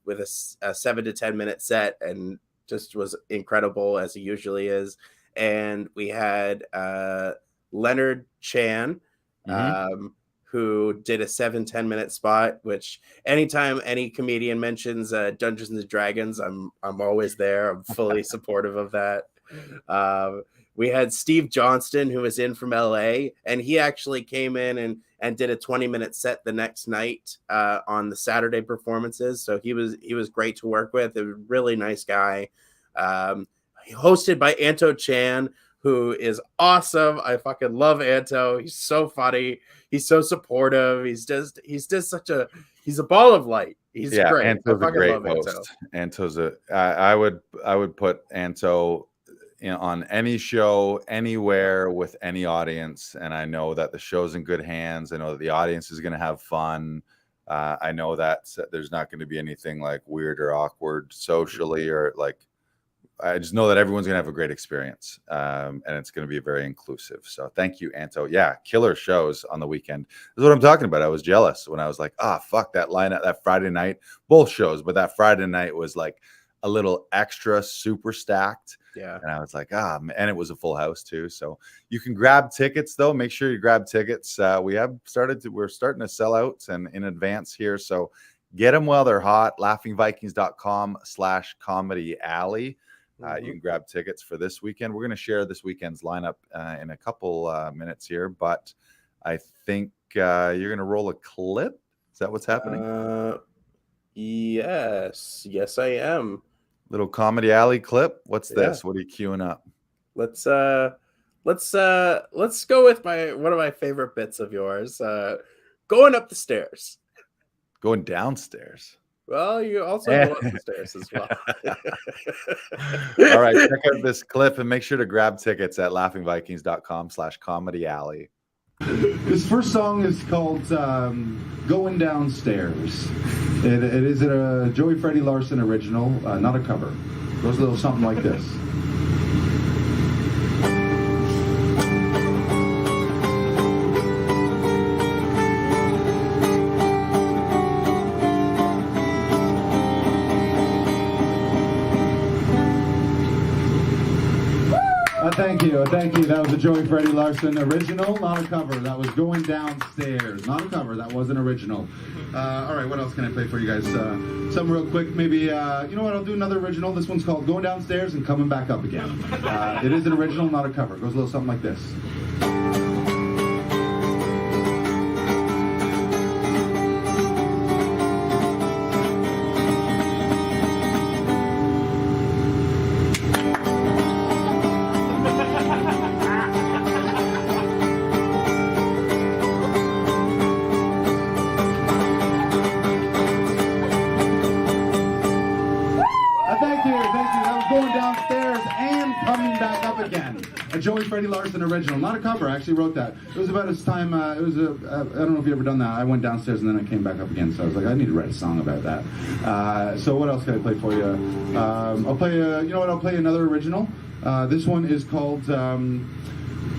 with a 7 to 10 minute set, and just was incredible as he usually is. And we had Leonard Chan, who did a 7-10 minute spot, which anytime any comedian mentions Dungeons and Dragons, I'm always there. I'm fully supportive of that. We had Steve Johnston, who was in from LA, and he actually came in and did a 20-minute set the next night on the Saturday performances. So he was great to work with. A really nice guy. Hosted by Anto Chan, who is awesome. I fucking love Anto. He's so funny. He's so supportive. He's a ball of light. He's great. Anto's a great host. Anto's I would put Anto on any show, anywhere, with any audience, and I know that the show's in good hands. I know that the audience is going to have fun. I know that there's not going to be anything like weird or awkward socially, or like, I just know that everyone's going to have a great experience, and it's going to be very inclusive. So thank you, Anto. Yeah, killer shows on the weekend. This is what I'm talking about. I was jealous when I was like, fuck that lineup, that Friday night, both shows, but that Friday night was like a little extra super stacked. Yeah. And I was like, and it was a full house too. So you can grab tickets though. Make sure you grab tickets. We're starting to sell out and in advance here. So get them while they're hot. laughingvikings.com/comedy alley. You can grab tickets for this weekend. We're going to share this weekend's lineup in a couple minutes here, but I think you're going to roll a clip. Is that what's happening? Yes, I am. Little Comedy Alley clip. What's this? What are you queuing up? Let's go with one of my favorite bits of yours. Going up the stairs. Going downstairs. Well, you also go up the stairs as well. All right, check out this clip and make sure to grab tickets at laughingvikings.com/comedy alley. This first song is called Going Downstairs. It is a Joey Freddie Larson original, not a cover. It goes a little something like this. Thank you. That was a Joey Freddie Larson original, not a cover. That was Going Downstairs, not a cover. That was an original. All right, what else can I play for you guys? Some real quick, maybe, you know what, I'll do another original. This one's called Going Downstairs and Coming Back Up Again. It is an original, not a cover. It goes a little something like this. Going Downstairs and Coming Back Up Again. A Joey Freddie Larson original, not a cover. I actually wrote that. It was about his time. I don't know if you ever done that. I went downstairs and then I came back up again. So I was like, I need to write a song about that. So what else can I play for you? I'll play. You know what? I'll play another original. This one is called.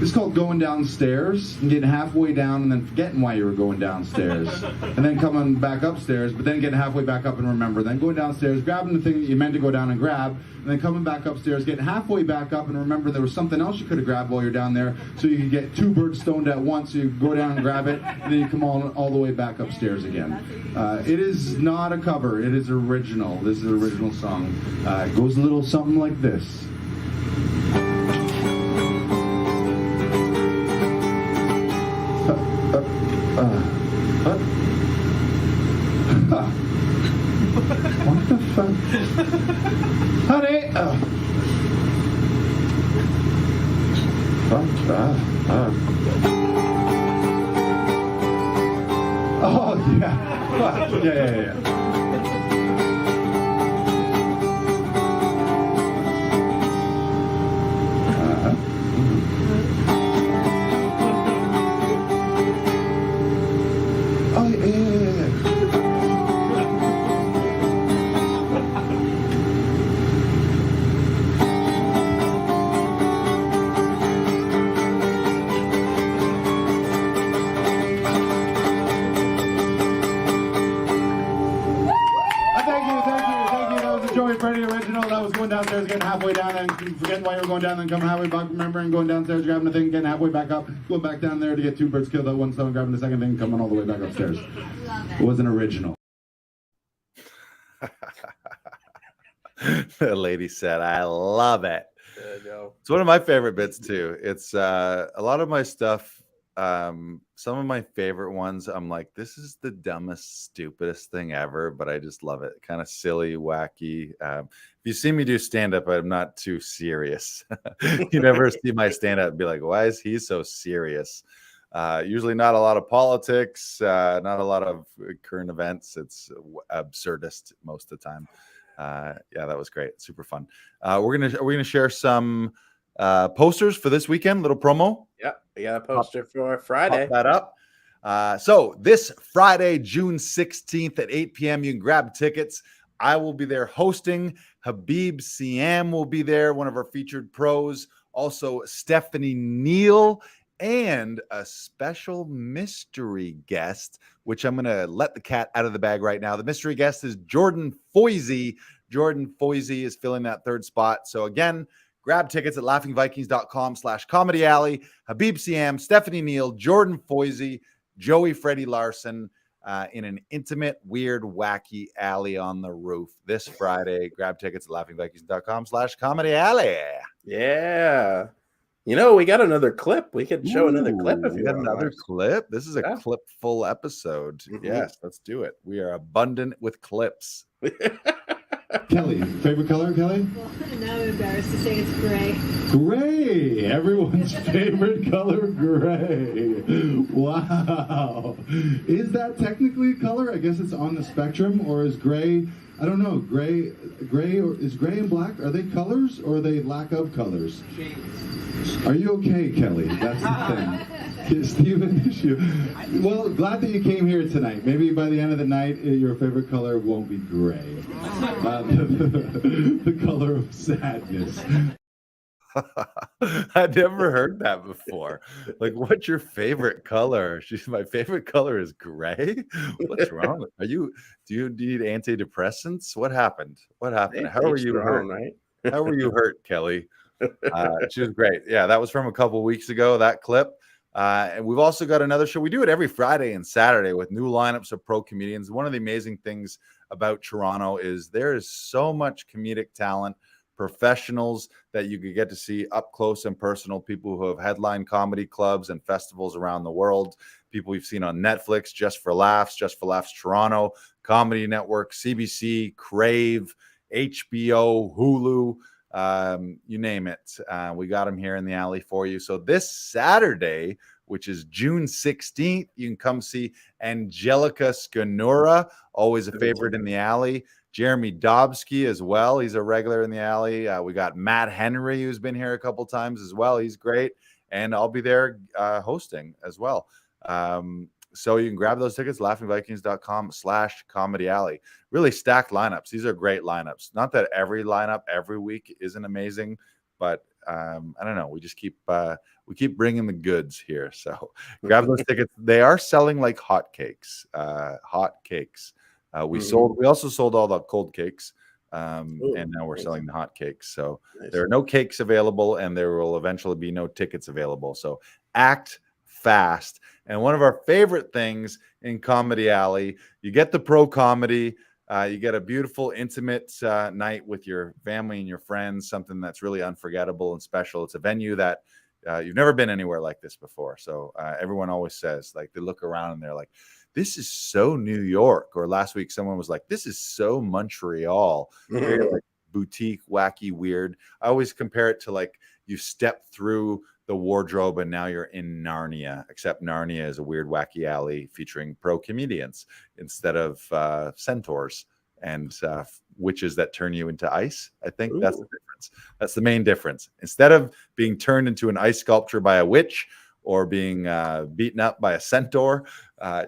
It's called Going Downstairs and getting halfway down and then forgetting why you were going downstairs. And then coming back upstairs, but then getting halfway back up and remember. Then going downstairs, grabbing the thing that you meant to go down and grab, and then coming back upstairs, getting halfway back up and remember there was something else you could have grabbed while you're down there, so you could get two birds stoned at once. So you go down and grab it, and then you come all the way back upstairs again. It is not a cover. It is original. This is an original song. It goes a little something like this. What the fuck? Honey! Oh, yeah. Yeah. Freddie original. That was going downstairs, getting halfway down, and forgetting why you were going down, then coming halfway back, remembering going downstairs, grabbing the thing, getting halfway back up, going back down there to get two birds killed at one stone, grabbing the second thing, coming all the way back upstairs. It was an original. The lady said, I love it. It's one of my favorite bits too. It's a lot of my stuff. Some of my favorite ones, I'm like, this is the dumbest, stupidest thing ever, but I just love it. Kind of silly, wacky. If you see me do stand-up, I'm not too serious. You never see my stand-up and be like, why is he so serious? Usually not a lot of politics, not a lot of current events. It's absurdist most of the time. Yeah, that was great. Super fun. We're gonna share some posters for this weekend. Little promo. Yeah, we got a poster for Friday. Pop that up. So this Friday, June 16th at 8 p.m., you can grab tickets. I will be there hosting. Habib Siam will be there, one of our featured pros. Also, Stephanie Neal and a special mystery guest, which I'm going to let the cat out of the bag right now. The mystery guest is Jordan Foisey. Jordan Foisey is filling that third spot. So again, grab tickets at laughingvikings.com/comedy alley. Habib Siam, Stephanie Neal, Jordan Foisey, Joey Freddie Larson in an intimate, weird, wacky alley on the roof this Friday. Grab tickets at laughingvikings.com/comedy alley. Yeah. You know, we got another clip. We could show another clip if you got want. another clip. This is a clip full episode. Mm-hmm. Yes, let's do it. We are abundant with clips. Kelly, favorite color, Kelly? Well, now I'm embarrassed to say it's gray. Gray! Everyone's favorite color, gray. Wow. Is that technically a color? I guess it's on the spectrum, or is gray, I don't know, gray, or is gray and black, are they colors, or are they lack of colors? Are you okay, Kelly? That's the thing. Steven issue. Well, glad that you came here tonight. Maybe by the end of the night, your favorite color won't be gray. The color of sadness. I'd never heard that before. Like, what's your favorite color? My favorite color is gray. What's wrong? Do you need antidepressants? What happened? How were you hurt? Right? How were you hurt, Kelly? She was great. Yeah, that was from a couple weeks ago, that clip. And we've also got another show. We do it every Friday and Saturday with new lineups of pro comedians. One of the amazing things about Toronto is there is so much comedic talent, professionals that you could get to see up close and personal, people who have headlined comedy clubs and festivals around the world, people we've seen on Netflix, Just for Laughs Toronto, Comedy Network, CBC, Crave, HBO, Hulu, you name it. We got them here in the alley for you. So this Saturday, which is June 16th, you can come see Angelica Scanura, always a favorite in the alley. Jeremy Dobsky as well. He's a regular in the alley. We got Matt Henry, who's been here a couple times as well. He's great. And I'll be there hosting as well. So you can grab those tickets, laughingvikings.com/comedy alley. Really stacked lineups. These are great lineups. Not that every lineup every week isn't amazing, but I don't know. We just keep bringing the goods here. So grab those tickets. They are selling like hotcakes. We also sold all the cold cakes, and now we're selling the hot cakes. So there are no cakes available, and there will eventually be no tickets available. So act fast. And one of our favorite things in Comedy Alley, you get the pro comedy, you get a beautiful, intimate night with your family and your friends, something that's really unforgettable and special. It's a venue that you've never been anywhere like this before. So everyone always says, like, they look around and they're like, this is so New York. Or last week, someone was like, this is so Montreal. Very like boutique, wacky, weird. I always compare it to like you step through the wardrobe and now you're in Narnia, except Narnia is a weird, wacky alley featuring pro comedians instead of centaurs and witches that turn you into ice. I think that's the difference. That's the main difference. Instead of being turned into an ice sculpture by a witch or being beaten up by a centaur,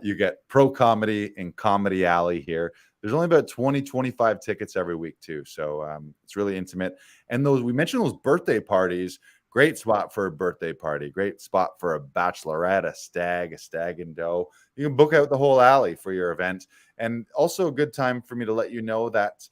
you get pro comedy in Comedy Alley here. There's only about 20-25 tickets every week too, so it's really intimate. And we mentioned those birthday parties. Great spot for a birthday party. Great spot for a bachelorette, a stag and doe. You can book out the whole alley for your event. And also a good time for me to let you know that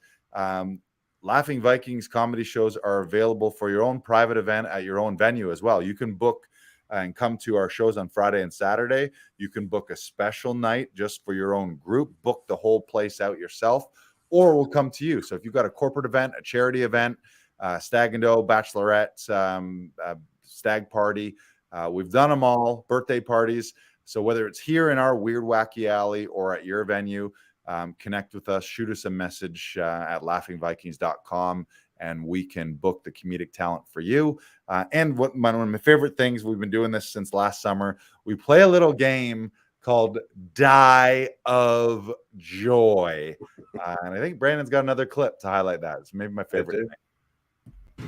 Laughing Vikings comedy shows are available for your own private event at your own venue as well. You can book and come to our shows on Friday and Saturday. You can book a special night just for your own group, book the whole place out yourself, or we'll come to you. So if you've got a corporate event, a charity event, stag and doe, bachelorette, stag party, we've done them all, birthday parties. So whether it's here in our weird, wacky alley or at your venue, connect with us, shoot us a message at laughingvikings.com, and we can book the comedic talent for you. And one of my favorite things, we've been doing this since last summer, we play a little game called Die of Joy. And I think Brandon's got another clip to highlight that. It's maybe my favorite thing.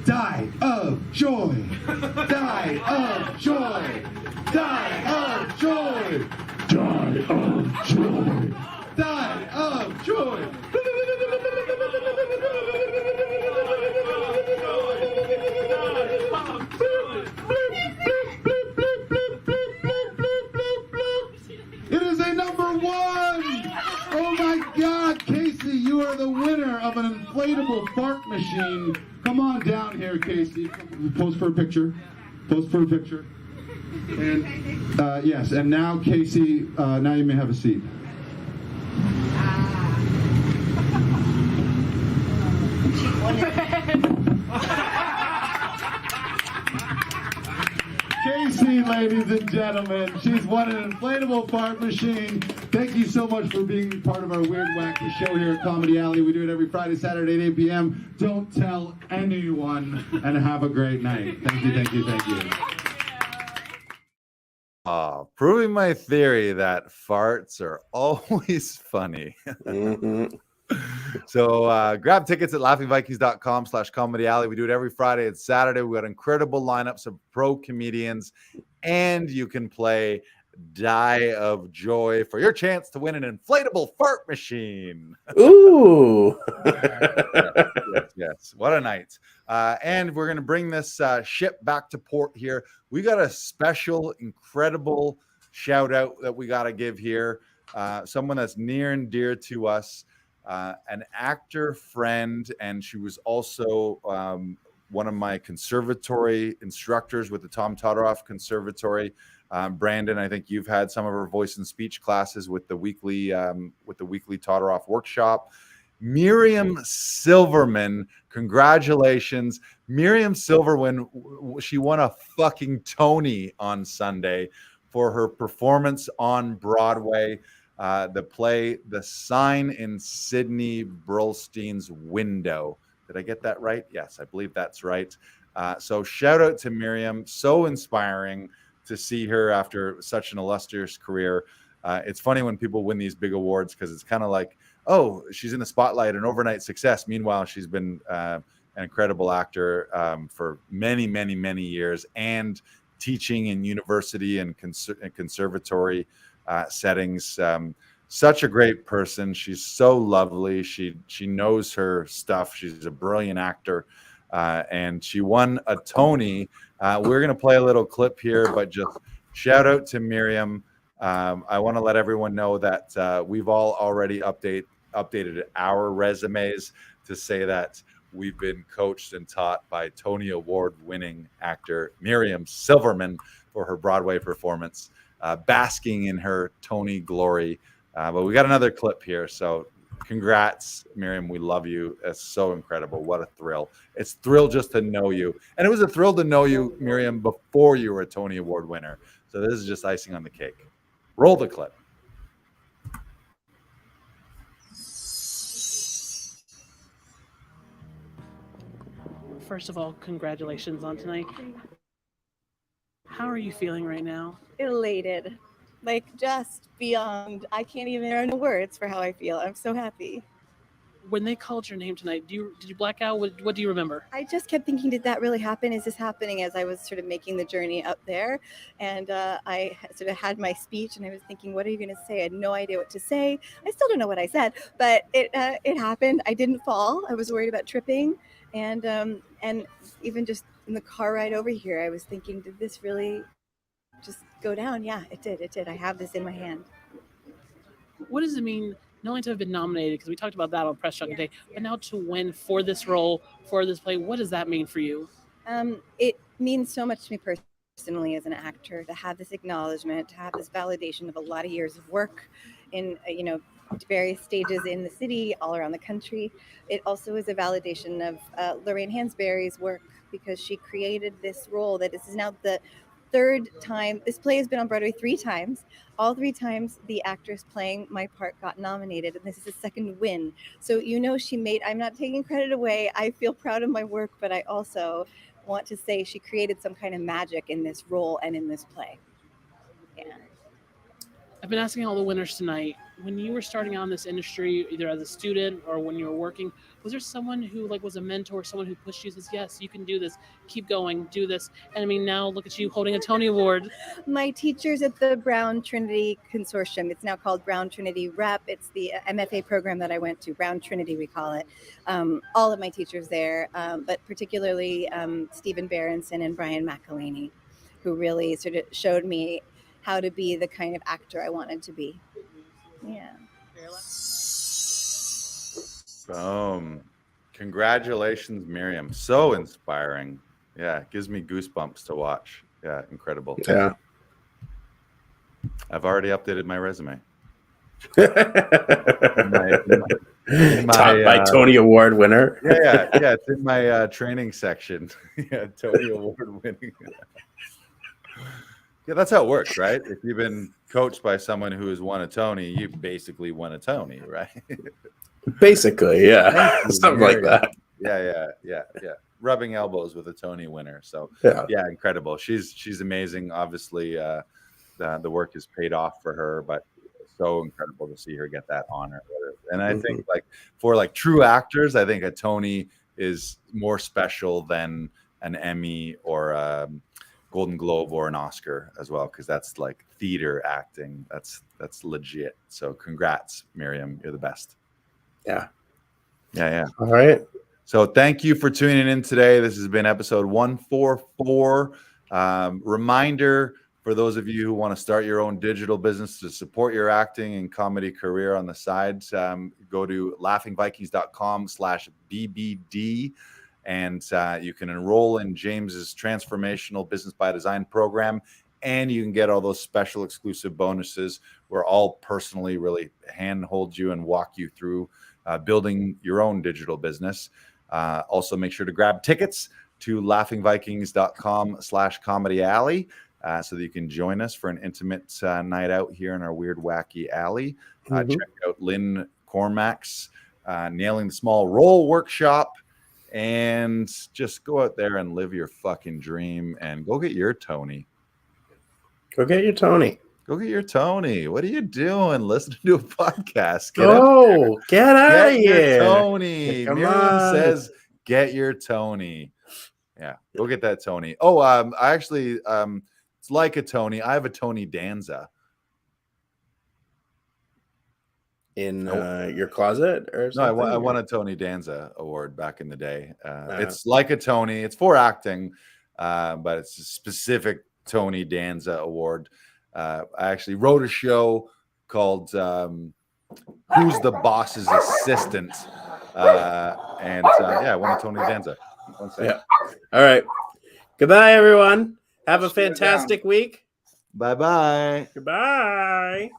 Die of joy. Die of joy. Die of joy. Die of joy. Die of joy. It is a number one. Oh my God, Casey, you are the winner of an inflatable fart machine. Come on down here, Casey. Pose for a picture. Pose for a picture. And yes, and now, Casey, now you may have a seat. Casey, ladies and gentlemen, she's won an inflatable fart machine. Thank you so much for being part of our weird, wacky show here at Comedy Alley. We do it every Friday, Saturday at 8 p.m. Don't tell anyone, and have a great night. Thank you, thank you, thank you. Proving my theory that farts are always funny. So grab tickets at laughingvikings.com/comedy alley. We do it every Friday and Saturday. We got incredible lineups of pro comedians and you can play Die of Joy for your chance to win an inflatable fart machine. Ooh. Yes. What a night. And we're going to bring this ship back to port here. We got a special, incredible shout out that we got to give here. Someone that's near and dear to us, an actor friend, and she was also one of my conservatory instructors with the Tom Todoroff Conservatory. Brandon, I think you've had some of her voice and speech classes with the weekly Todoroff workshop. Miriam Silverman, congratulations. Miriam Silverman, she won a fucking Tony on Sunday for her performance on Broadway. The play, The Sign in Sidney Brulstein's Window. Did I get that right? Yes, I believe that's right. So shout out to Miriam. So inspiring to see her after such an illustrious career. It's funny when people win these big awards because it's kind of like, oh, she's in the spotlight, an overnight success. Meanwhile, she's been an incredible actor for many, many, many years and teaching in university and conservatory settings. Such a great person. She's so lovely. She knows her stuff. She's a brilliant actor. And she won a Tony. We're going to play a little clip here, but just shout out to Miriam. I want to let everyone know that we've all already updated our resumes to say that we've been coached and taught by Tony Award winning actor Miriam Silverman for her Broadway performance, basking in her Tony glory. But we got another clip here. So congrats, Miriam. We love you. It's so incredible. What a thrill. It's a thrill just to know you. And it was a thrill to know you, Miriam, before you were a Tony Award winner. So this is just icing on the cake. Roll the clip. First of all, congratulations on tonight. How are you feeling right now? Elated, like just beyond. I can't even, there are no words for how I feel. I'm so happy. When they called your name tonight, did you black out? What do you remember? I just kept thinking, did that really happen? Is this happening? As I was sort of making the journey up there, and I sort of had my speech, and I was thinking, what are you going to say? I had no idea what to say. I still don't know what I said, but it happened. I didn't fall. I was worried about tripping, and even just in the car ride over here, I was thinking, did this really just go down? Yeah, it did. It did. I have this in my hand. What does it mean not only to have been nominated, because we talked about that on Press Junket Day, but now to win for this role, for this play? What does that mean for you? It means so much to me personally as an actor, to have this acknowledgement, to have this validation of a lot of years of work in, various stages in the city, all around the country. It also is a validation of Lorraine Hansberry's work, because she created this role that this is now the third time. This play has been on Broadway 3 times. All 3 times the actress playing my part got nominated, and this is the second win. So I'm not taking credit away. I feel proud of my work, but I also want to say she created some kind of magic in this role and in this play. Yeah. I've been asking all the winners tonight, when you were starting out in this industry, either as a student or when you were working, was there someone who was a mentor, someone who pushed you, says, yes, you can do this, keep going, do this? And I mean, now look at you holding a Tony Award. My teachers at the Brown Trinity Consortium, it's now called Brown Trinity Rep. It's the MFA program that I went to, Brown Trinity, we call it. All of my teachers there, but particularly Stephen Berenson and Brian McElhaney, who really sort of showed me how to be the kind of actor I wanted to be. Yeah. Boom. Congratulations, Miriam. So inspiring. Yeah, it gives me goosebumps to watch. Yeah, incredible. Yeah. I've already updated my resume. Taught by Tony Award winner. Yeah. It's in my training section. Yeah, Tony Award winning. Yeah, that's how it works, right? If you've been coached by someone who has won a Tony, you basically won a Tony, right? Basically, yeah. Something like that. Yeah. Rubbing elbows with a Tony winner. So yeah, incredible. She's amazing. Obviously, the work has paid off for her, but so incredible to see her get that honor. And I think for true actors, I think a Tony is more special than an Emmy or Golden Globe or an Oscar as well, because that's like theater acting. That's legit. So congrats, Miriam. You're the best. Yeah. All right. So thank you for tuning in today. This has been episode 144. Reminder for those of you who want to start your own digital business to support your acting and comedy career on the side, go to laughingvikings.com/BBD. And you can enroll in James's transformational business by design program, and you can get all those special exclusive bonuses where I'll personally really handhold you and walk you through building your own digital business. Also, make sure to grab tickets to laughingvikings.com/comedy alley so that you can join us for an intimate night out here in our weird, wacky alley. Check out Lynn Cormack's Nailing the Small Role workshop. And just go out there and live your fucking dream and go get your Tony. Go get your Tony. Go get your Tony. What are you doing? Listening to a podcast. Get out of here. Tony. Come Miriam on. says, get your Tony. Yeah, go get that Tony. Oh, I actually, it's like a Tony. I have a Tony Danza. In your closet or something? No, I won a Tony Danza award back in the day. It's like a Tony. It's for acting, but it's a specific Tony Danza award. I actually wrote a show called Who's the Boss's Assistant? I won a Tony Danza. Yeah. All right. Goodbye, everyone. Have a fantastic week. Bye-bye. Goodbye.